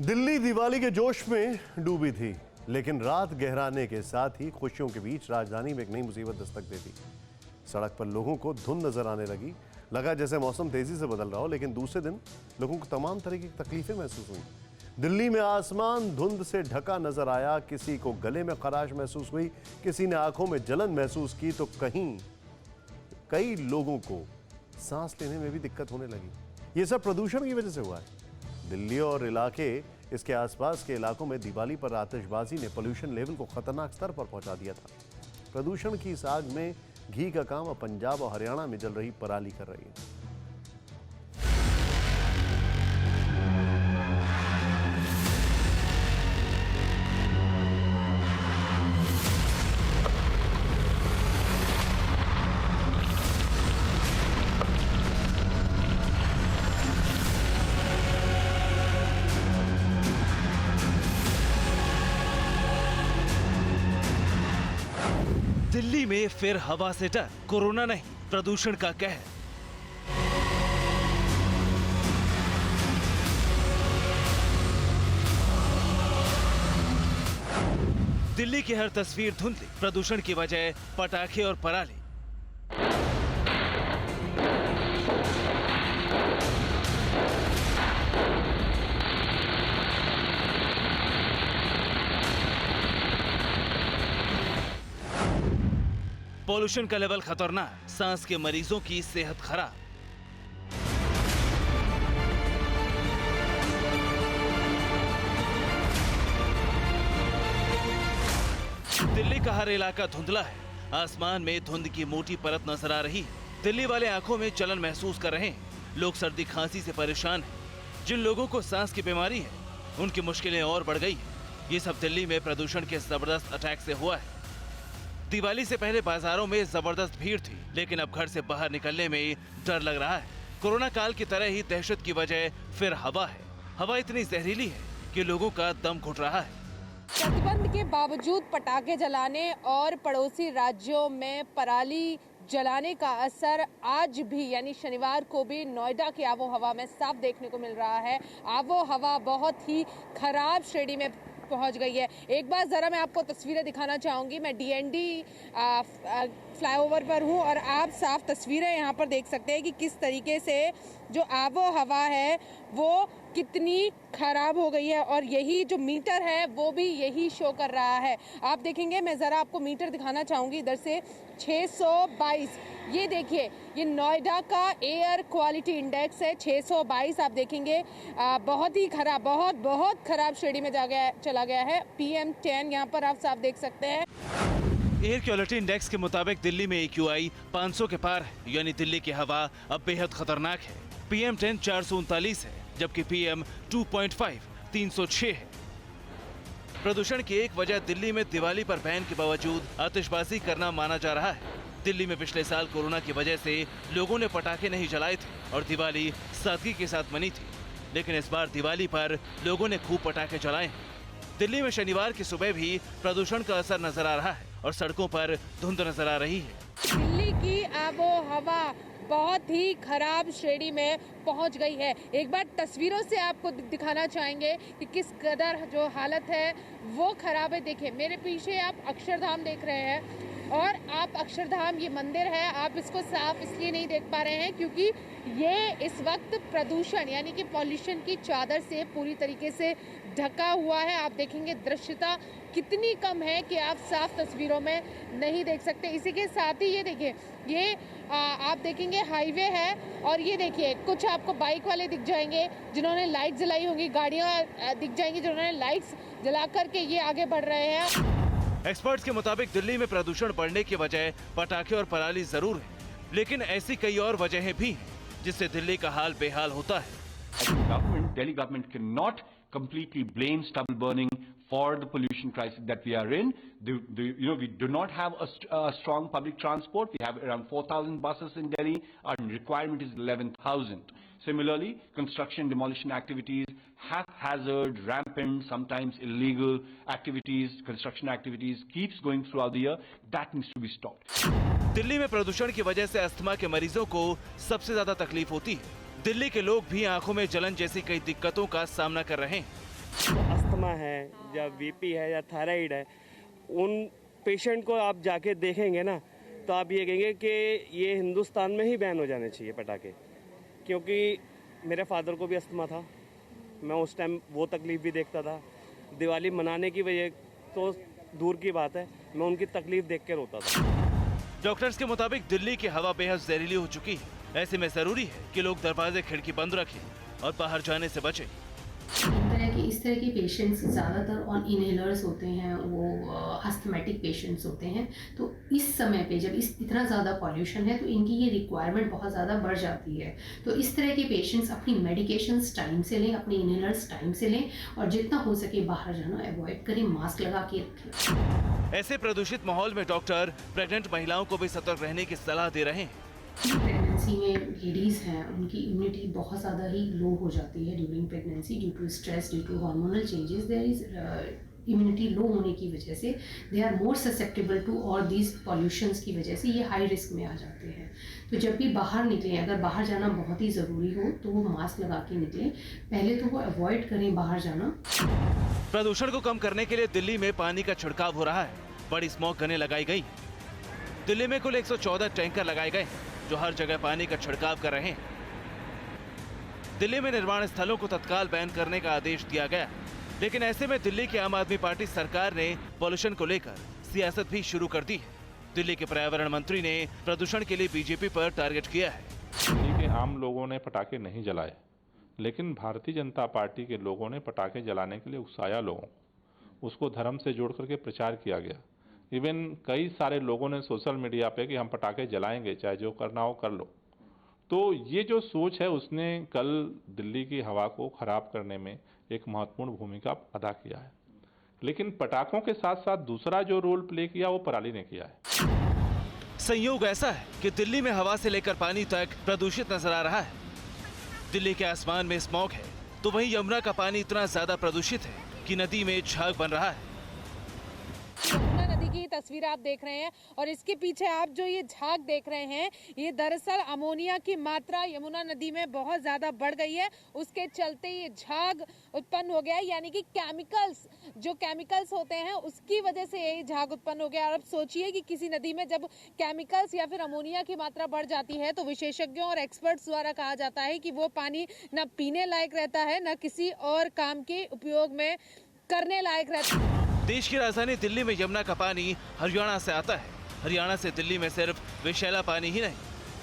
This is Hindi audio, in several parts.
दिल्ली दिवाली के जोश में डूबी थी, लेकिन रात गहराने के साथ ही खुशियों के बीच राजधानी में एक नई मुसीबत दस्तक दे दी। सड़क पर लोगों को धुंध नजर आने लगी। लगा जैसे मौसम तेजी से बदल रहा हो, लेकिन दूसरे दिन लोगों को तमाम तरह की तकलीफें महसूस हुई। दिल्ली में आसमान धुंध से ढका नजर आया। किसी को गले में खराश महसूस हुई, किसी ने आंखों में जलन महसूस की, तो कई लोगों को सांस लेने में भी दिक्कत होने लगी। ये सब प्रदूषण की वजह से हुआ है। दिल्ली और इसके आसपास के इलाकों में दिवाली पर आतिशबाजी ने पोल्यूशन लेवल को खतरनाक स्तर पर पहुंचा दिया था। प्रदूषण की इस आग में घी का काम अब पंजाब और हरियाणा में जल रही पराली कर रही है। दिल्ली में फिर हवा से डर, कोरोना नहीं प्रदूषण का कहर। दिल्ली की हर तस्वीर धुंधली, प्रदूषण की वजह पटाखे और पराली। पॉल्यूशन का लेवल खतरनाक, सांस के मरीजों की सेहत खराब। दिल्ली का हर इलाका धुंधला है। आसमान में धुंध की मोटी परत नजर आ रही है। दिल्ली वाले आंखों में जलन महसूस कर रहे हैं। लोग सर्दी खांसी से परेशान हैं। जिन लोगों को सांस की बीमारी है, उनकी मुश्किलें और बढ़ गई हैं। ये सब दिल्ली में प्रदूषण के जबरदस्त अटैक से हुआ है। दिवाली से पहले बाजारों में जबरदस्त भीड़ थी, लेकिन अब घर से बाहर निकलने में डर लग रहा है। कोरोना काल की तरह ही दहशत की वजह फिर हवा है। हवा इतनी जहरीली है कि लोगों का दम घुट रहा है। प्रतिबंध के बावजूद पटाखे जलाने और पड़ोसी राज्यों में पराली जलाने का असर आज भी यानी शनिवार को भी नोएडा की आबो हवा में साफ देखने को मिल रहा है। आबो हवा बहुत ही खराब श्रेणी में पहुंच गई है। एक बार जरा मैं आपको तस्वीरें दिखाना चाहूंगी। मैं डीएनडी फ्लाईओवर पर हूं और आप साफ तस्वीरें यहां पर देख सकते हैं कि किस तरीके से जो आबो हवा है वो कितनी खराब हो गई है, और यही जो मीटर है वो भी यही शो कर रहा है। आप देखेंगे, मैं जरा आपको मीटर दिखाना चाहूंगी इधर से। 622, ये देखिए, ये नोएडा का एयर क्वालिटी इंडेक्स है 622। आप देखेंगे बहुत ही खराब, बहुत खराब श्रेणी में चला गया है। PM10 यहाँ पर आप साफ देख सकते हैं। एयर क्वालिटी इंडेक्स के मुताबिक दिल्ली में AQI 500 के पार है, यानी दिल्ली की हवा अब बेहद खतरनाक है। PM10 439 है, जबकि PM 2.5 306 है। प्रदूषण की एक वजह दिल्ली में दिवाली पर बैन के बावजूद आतिशबाजी करना माना जा रहा है। दिल्ली में पिछले साल कोरोना की वजह से लोगों ने पटाखे नहीं जलाए थे और दिवाली सादगी के साथ मनी थी, लेकिन इस बार दिवाली पर लोगों ने खूब पटाखे जलाए हैं। दिल्ली में शनिवार की सुबह भी प्रदूषण का असर नजर आ रहा है और सड़कों पर धुंध नजर आ रही है। दिल्ली की आबो हवा बहुत ही खराब श्रेणी में पहुंच गई है। एक बार तस्वीरों से आपको दिखाना चाहेंगे कि किस कदर जो हालत है वो खराब है। देखिए, मेरे पीछे आप अक्षरधाम देख रहे हैं, और आप अक्षरधाम, ये मंदिर है, आप इसको साफ इसलिए नहीं देख पा रहे हैं क्योंकि ये इस वक्त प्रदूषण यानी कि पॉल्यूशन की चादर से पूरी तरीके से ढका हुआ है। आप देखेंगे दृश्यता कितनी कम है कि आप साफ तस्वीरों में नहीं देख सकते। इसी के साथ ही ये देखिए, ये आप देखेंगे हाईवे है, और ये देखिए कुछ आपको बाइक वाले दिख जाएंगे जिन्होंने लाइट जलाई होंगी, गाड़ियां दिख जाएंगी जिन्होंने लाइट्स जला करके ये आगे बढ़ रहे हैं। एक्सपर्ट्स के मुताबिक दिल्ली में प्रदूषण बढ़ने की वजह पटाखे और पराली जरूर है, लेकिन ऐसी कई और वजहें भी हैं जिससे दिल्ली का हाल बेहाल होता है। Delhi government cannot completely blame stubble burning for the pollution crisis that we are in. We do not have a strong public transport. We have around 4,000 buses in Delhi. Our requirement is 11,000. Similarly, construction demolition activities, haphazard, rampant, sometimes illegal activities, construction activities keeps going throughout the year. That needs to be stopped. Delhi में प्रदूषण की वजह से अस्थमा के मरीजों को सबसे ज्यादा तकलीफ होती है। दिल्ली के लोग भी आंखों में जलन जैसी कई दिक्कतों का सामना कर रहे हैं। अस्थमा है या बीपी है या थायराइड है, उन पेशेंट को आप जाके देखेंगे ना तो आप ये कहेंगे कि ये हिंदुस्तान में ही बैन हो जाने चाहिए पटाखे। क्योंकि मेरे फादर को भी अस्थमा था, मैं उस टाइम वो तकलीफ़ भी देखता था। दिवाली मनाने की वजह तो दूर की बात है, मैं उनकी तकलीफ़ देख के रोता था। डॉक्टर्स के मुताबिक दिल्ली की हवा बेहद जहरीली हो चुकी है। ऐसे में जरूरी है कि लोग दरवाजे खिड़की बंद रखें और बाहर जाने से बचें। इस तरह के पेशेंट्स ज़्यादातर ऑन इनहेलर्स होते हैं, वो अस्थमेटिक पेशेंट्स होते हैं। तो इस समय पे जब इतना ज़्यादा पॉल्यूशन है तो इनकी ये रिक्वायरमेंट बहुत ज़्यादा बढ़ जाती है। तो इस तरह के पेशेंट्स अपनी मेडिकेशंस टाइम से लें, अपने इनहेलर्स टाइम से लें और जितना हो सके बाहर जाना अवॉइड करें, मास्क लगा के रखें। ऐसे प्रदूषित माहौल में डॉक्टर प्रेग्नेंट महिलाओं को भी सतर्क रहने की सलाह दे रहे हैं। प्रेगनेंसी में लेडीज़ हैं उनकी इम्यूनिटी बहुत ज़्यादा ही लो हो जाती है during pregnancy due to stress, due to hormonal changes. There is immunity low होने की वजह से they are more susceptible to all these pollutions की वजह से ये हाई रिस्क में आ जाते हैं। तो जब भी बाहर निकलें, अगर बाहर जाना बहुत ही ज़रूरी हो तो वो मास्क लगा के निकलें। पहले तो वो अवॉइड करें बाहर जाना। प्रदूषण को कम करने के लिए दिल्ली में पानी का छिड़काव हो रहा है। बड़ी स्मॉग गनें लगाई गई। दिल्ली में कुल 114 टैंकर लगाए गए जो हर जगह पानी का छिड़काव कर रहे हैं। दिल्ली में निर्माण स्थलों को तत्काल बैन करने का आदेश दिया गया, लेकिन ऐसे में दिल्ली की आम आदमी पार्टी सरकार ने पॉल्यूशन को लेकर सियासत भी शुरू कर दी है। दिल्ली के पर्यावरण मंत्री ने प्रदूषण के लिए बीजेपी पर टारगेट किया है। दिल्ली के आम लोगों ने पटाखे नहीं जलाए, लेकिन भारतीय जनता पार्टी के लोगों ने पटाखे जलाने के लिए उकसाया लोगों को। उसको धर्म से जोड़ करके प्रचार किया गया। इवन कई सारे लोगों ने सोशल मीडिया पे कि हम पटाखे जलाएंगे, चाहे जो करना हो कर लो। तो ये जो सोच है उसने कल दिल्ली की हवा को खराब करने में एक महत्वपूर्ण भूमिका अदा किया है। लेकिन पटाखों के साथ साथ दूसरा जो रोल प्ले किया वो पराली ने किया है। संयोग ऐसा है कि दिल्ली में हवा से लेकर पानी तक प्रदूषित नजर आ रहा है। दिल्ली के आसमान में स्मॉग है तो वहीं यमुना का पानी इतना ज्यादा प्रदूषित है कि नदी में झाग बन रहा है। यमुना नदी की तस्वीर आप देख रहे हैं और इसके पीछे आप जो ये झाग देख रहे हैं, ये दरअसल अमोनिया की मात्रा यमुना नदी में बहुत ज्यादा बढ़ गई है। उसके चलते ये झाग उत्पन्न हो गया है, यानी कि केमिकल्स होते हैं उसकी वजह से यही झाग उत्पन्न हो गया। और अब सोचिए कि किसी नदी में जब केमिकल्स या फिर अमोनिया की मात्रा बढ़ जाती है तो विशेषज्ञों और एक्सपर्ट्स द्वारा कहा जाता है कि वो पानी न पीने लायक रहता है, न किसी और काम के उपयोग में करने लायक रहता है। देश की राजधानी दिल्ली में यमुना का पानी हरियाणा से आता है। हरियाणा से दिल्ली में सिर्फ विषैला पानी ही नहीं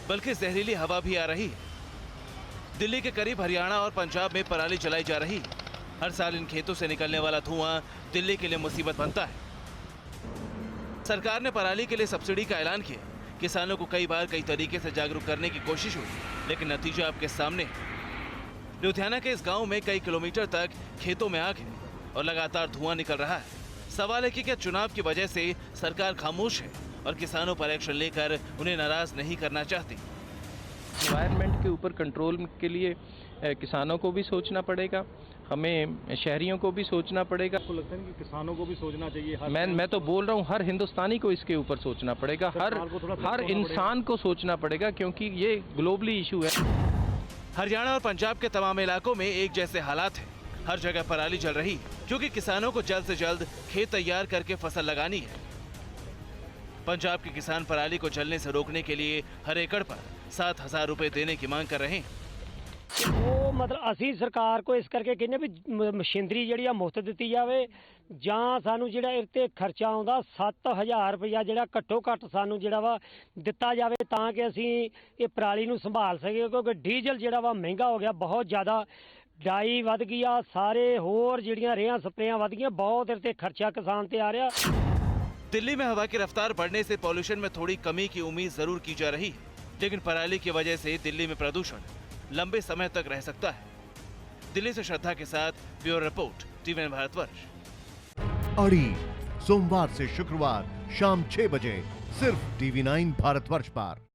बल्कि जहरीली हवा भी आ रही है। दिल्ली के करीब हरियाणा और पंजाब में पराली जलाई जा रही है। हर साल इन खेतों से निकलने वाला धुआं दिल्ली के लिए मुसीबत बनता है। सरकार ने पराली के लिए सब्सिडी का ऐलान किया। किसानों को कई बार कई तरीके से जागरूक करने की कोशिश हुई, लेकिन नतीजा आपके सामने है। लुधियाना के इस गाँव में कई किलोमीटर तक खेतों में आग है और लगातार धुआं निकल रहा है। सवाल है कि क्या चुनाव की वजह से सरकार खामोश है और किसानों पर एक्शन लेकर उन्हें नाराज नहीं करना चाहती। एनवायरनमेंट के ऊपर कंट्रोल के लिए किसानों को भी सोचना पड़ेगा, हमें शहरियों को भी सोचना पड़ेगा। आपको लगता है कि किसानों को भी सोचना चाहिए? मैं तो बोल रहा हूँ हर हिंदुस्तानी को इसके ऊपर सोचना पड़ेगा, हर इंसान को सोचना पड़ेगा, क्योंकि ये ग्लोबली इशू है। हरियाणा और पंजाब के तमाम इलाकों में एक जैसे हालात हैं। हर जगह पराली जल रही क्योंकि किसानों को जल्द से जल्द खेत तैयार करके फसल लगानी है। पंजाब के किसान पराली को जलने से रोकने के लिए हर एकड़ पर 7,000 रुपए देने की मांग कर रहे हैं। वो मतलब ਅਸੀਂ ਸਰਕਾਰ ਕੋ ਇਸ ਕਰਕੇ ਕਹਿੰਦੇ ਵੀ ਮਸ਼ੀਨਰੀ ਜਿਹੜੀ ਆ ਮੁਫਤ ਦਿੱਤੀ ਜਾਵੇ ਜਾਂ ਸਾਨੂੰ ਜਿਹੜਾ ਇਹ ਤੇ ਖਰਚਾ ਆਉਂਦਾ 7,000 ਰੁਪਇਆ ਜਿਹੜਾ ਘੱਟੋ ਘੱਟ ਸਾਨੂੰ ਜਿਹੜਾ ਵਾ ਦਿੱਤਾ ਜਾਵੇ ਤਾਂ ਕਿ ਅਸੀਂ ਇਹ ਪਰਾਲੀ ਨੂੰ ਸੰਭਾਲ ਸਕੀਏ, ਕਿਉਂਕਿ ਡੀਜ਼ਲ ਜਿਹੜਾ ਵਾ ਮਹਿੰਗਾ ਹੋ ਗਿਆ ਬਹੁਤ ਜ਼ਿਆਦਾ। डाई वध गई आ, सारे होर जिहड़ियां रेहां स्प्रेयां वध गईयां, बहुत इस ते खर्चा किसान ते आ रहा। दिल्ली में हवा की रफ्तार बढ़ने से पॉल्यूशन में थोड़ी कमी की उम्मीद जरूर की जा रही है, लेकिन पराली की वजह से दिल्ली में प्रदूषण लंबे समय तक रह सकता है। दिल्ली से श्रद्धा के साथ ब्यूरो रिपोर्ट, टीवी भारतवर्ष। अड़ी सोमवार से शुक्रवार शाम 6 बजे सिर्फ TV9 भारतवर्ष पर।